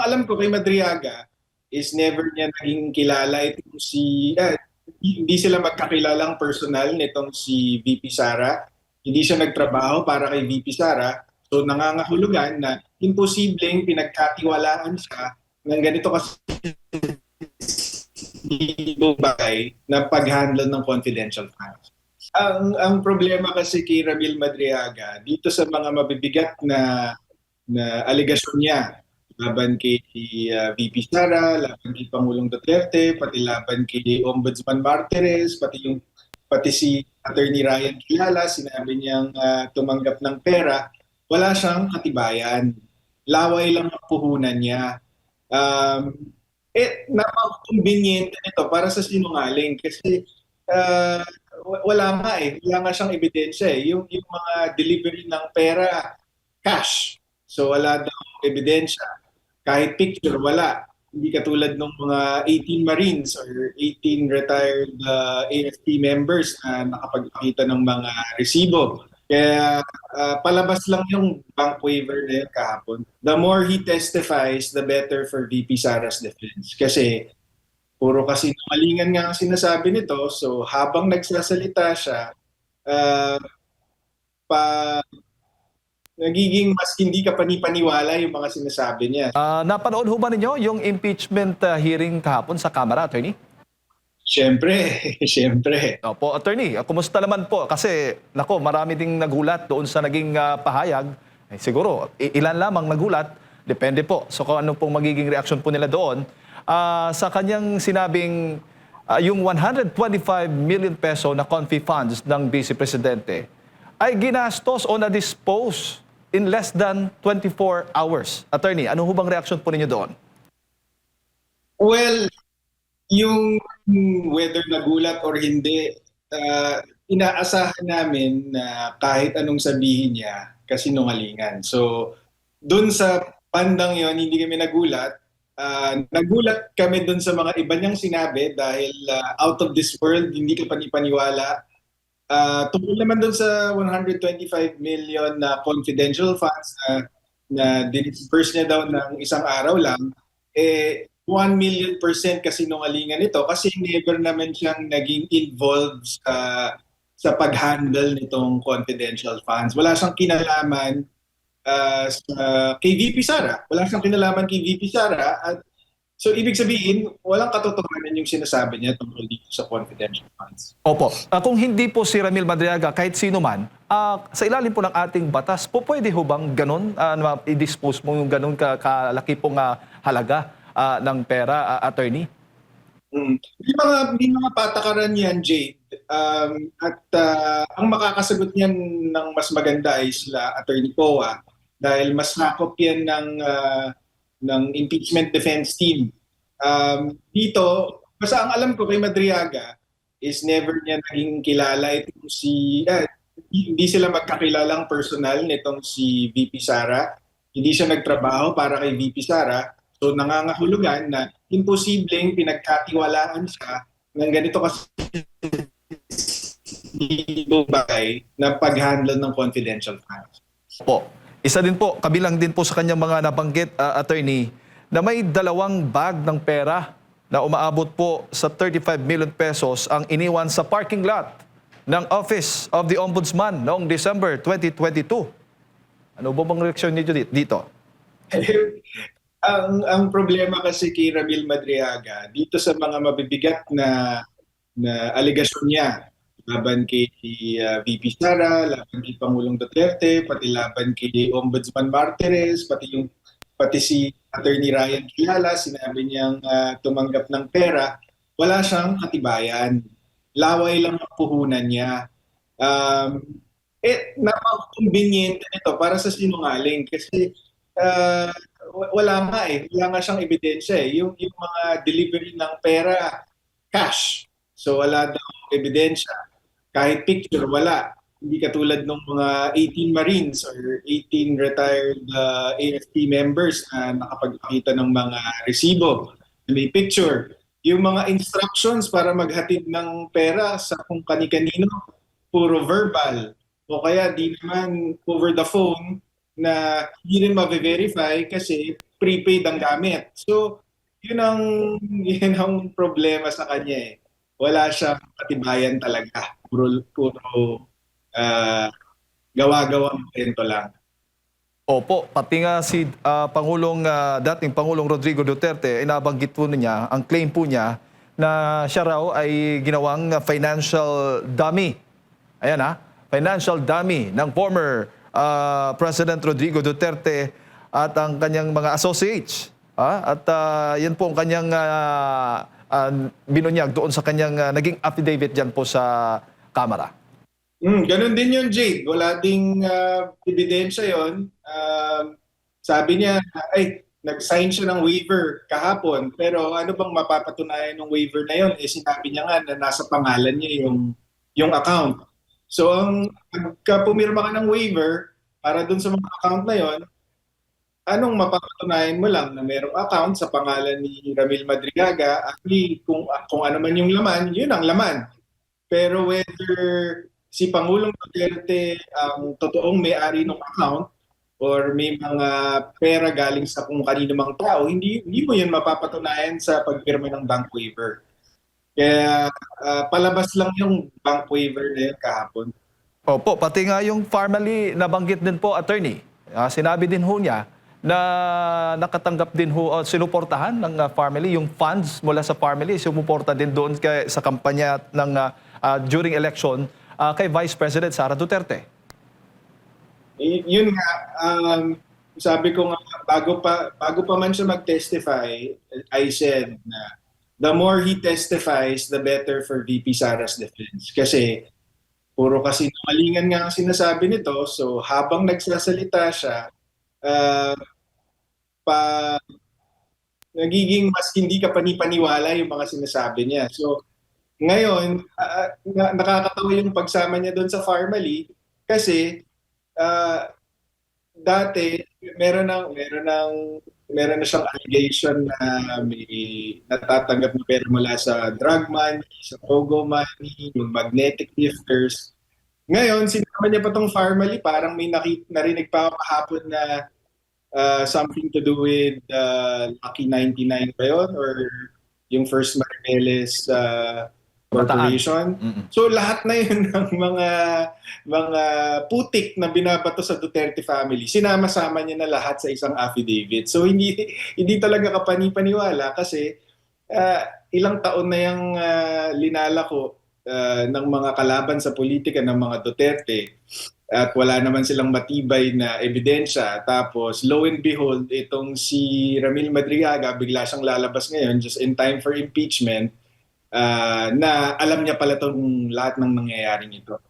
alam ko kay Madriaga is never niya naging kilala itong hindi sila magkakilalang personal nitong si VP Sara. Hindi siya nagtrabaho para kay VP Sara. So nangangahulugan na imposibleng pinagkatiwalaan siya ng ganito kasi bagay na pag-handle ng confidential funds. Ang problema kasi kay Ramil Madriaga dito sa mga mabibigat na aligasyon niya laban kay VP Sara, laban kay Pangulong Duterte, pati laban kay Ombudsman Martires, pati si Attorney Ryan Kilala, sinabi niyang tumanggap ng pera, wala siyang katibayan. Laway lang ang puhunan niya. Napaka-convenient nito para sa sinungaling kasi wala nga siyang ebidensya Yung mga delivery ng pera, cash. So wala daw ebidensya. Kahit picture, wala. Hindi katulad ng mga 18 Marines or 18 retired AFP members na nakapagpakita ng mga resibo. Kaya palabas lang yung bank waiver na yun kahapon. The more he testifies, the better for VP Sara's defense. Kasi puro kasinungalingan nga ang sinasabi nito. So habang nagsasalita siya, nagiging mas hindi ka panipaniwala yung mga sinasabi niya. Napanood ho ba ninyo yung impeachment hearing kahapon sa Kamara, Attorney? Siyempre, siyempre. Opo, Attorney, kumusta naman po? Kasi, nako, marami ding nagulat doon sa naging pahayag. Siguro, ilan lamang nagulat, depende po. So kung ano pong magiging reaksyon po nila doon. Sa kanyang sinabing yung 125 million peso na confi funds ng Vice Presidente ay ginastos o na-dispose in less than 24 hours. Attorney, ano ho bang reaksyon po ninyo doon? Well, yung whether nagulat or hindi, inaasahan namin na kahit anong sabihin niya, kasinungalingan. So, dun sa bandang yon hindi kami nagulat. Nagulat kami dun sa mga iba niyang sinabi dahil out of this world, hindi ka panipaniwala. Tungkol naman dun sa 125 million na confidential funds na disperse niya daw ng isang araw lang, 1 million % kasinungalingan ito kasi never naman siyang naging involved sa pag-handle nitong confidential funds. Wala siyang kinalaman kay VP Sara. Wala siyang kinalaman kay VP Sara. So, ibig sabihin, walang katotohanan yung sinasabi niya tungkol dito sa confidential funds. Opo. Kung hindi po si Ramil Madriaga, kahit sino man, sa ilalim po ng ating batas, po pwede ho bang ganun, i-dispose mo yung ganun kalaki pong halaga ng pera, Attorney? May mga patakaran yan, Jade. Ang makakasagot niyan ng mas maganda ay sila Attorney Poa dahil mas nakop yan ng impeachment defense team. Dito, basta ang alam ko kay Madriaga is never niya naging kilala itong hindi sila magkakilalang personal nitong si VP Sara. Hindi siya nagtrabaho para kay VP Sara. So nangangahulugan na imposibleng pinagkatiwalaan siya ng ganito kasi bagay na pag-handle ng confidential funds. Po. Isa din po, kabilang din po sa kanyang mga nabanggit, Attorney, na may 2 bag ng pera na umaabot po sa 35 million pesos ang iniwan sa parking lot ng Office of the Ombudsman noong December 2022. Ano ba bang reaksyon niyo dito? Ang problema kasi kay Ramil Madriaga dito sa mga mabibigat na aligasyon niya laban kay VP Sara, laban kay Pangulong Duterte, pati laban kay Ombudsman Martires, pati si Attorney Ryan Kilala, sinabi niyang tumanggap ng pera, wala siyang katibayan. Laway lang ang puhunan niya. Napaka-convenient nito para sa sinungaling kasi wala nga siyang ebidensya Yung mga delivery ng pera, cash. So wala daw ebidensya. Kahit picture, wala. Hindi katulad ng mga 18 Marines or 18 retired AFP members na nakapagpakita ng mga resibo. May picture. Yung mga instructions para maghatid ng pera sa kung kani-kanino, puro verbal. O kaya di naman over the phone na hindi rin ma-verify kasi prepaid ang gamit. So, yun ang, yun ang problema sa kanya eh. Wala siyang katibayan talaga. Puro ah, gawa-gawang kwento lang. Opo, pati nga si dating Pangulong Rodrigo Duterte, inabanggit po niya, ang claim po niya na siya raw ay ginawang financial dummy. Ayan financial dummy ng former President Rodrigo Duterte at ang kanyang mga associates. At yan po ang kanyang binunyag doon sa kanyang naging affidavit dyan po sa Kamara. Ganun din yun, Jade. Wala ding ebidensya yun. Sabi niya, ay, nag-sign siya ng waiver kahapon. Pero ano bang mapapatunayan ng waiver na yun? Sinabi niya nga na nasa pangalan niya yung account. So, pagka pumirma ka ng waiver para dun sa mga account na yon, anong mapapatunayan mo lang na merong account sa pangalan ni Ramil Madriaga at kung ano man yung laman, yun ang laman. Pero whether si Pangulong Duterte ang totoong may-ari ng account or may mga pera galing sa kung kanino mang tao, hindi mo yun mapapatunayan sa pagpirma ng bank waiver. Kaya palabas lang yung bank waiver na yun kahapon. Opo, pati nga yung formally nabanggit din po, attorney. Sinabi din ho niya na nakatanggap din ho, sinuportahan ng family, yung funds mula sa family, sumuporta din doon sa kampanya ng during election kay Vice President Sara Duterte. Yun nga, sabi ko nga, bago pa man siya mag-testify, I said na the more he testifies, the better for VP Sara's defense. Kasi puro kasinungalingan nga ang sinasabi nito. So habang nagsasalita siya, nagiging mas hindi ka panipaniwala yung mga sinasabi niya. So ngayon, nakakatawa yung pagsama niya doon sa Farmally kasi dati meron na siyang allegation na may natatanggap na pera mula sa drug money, sa pogo money, yung magnetic lifters. Ngayon, sinama niya pa tong Farmally, parang may narinig pa ako kahapon na something to do with Lucky 99 ba yun? Or yung First Maribeles Corporation. So lahat na yun ng mga putik na binabato sa Duterte family, sinama-sama niya na lahat sa isang affidavit. So hindi talaga kapani-paniwala kasi ilang taon na yung linalako ng mga kalaban sa politika ng mga Duterte at wala naman silang matibay na ebidensya. Tapos lo and behold, itong si Ramil Madriaga bigla siyang lalabas ngayon just in time for impeachment na alam niya pala itong lahat ng nangyayaring ito.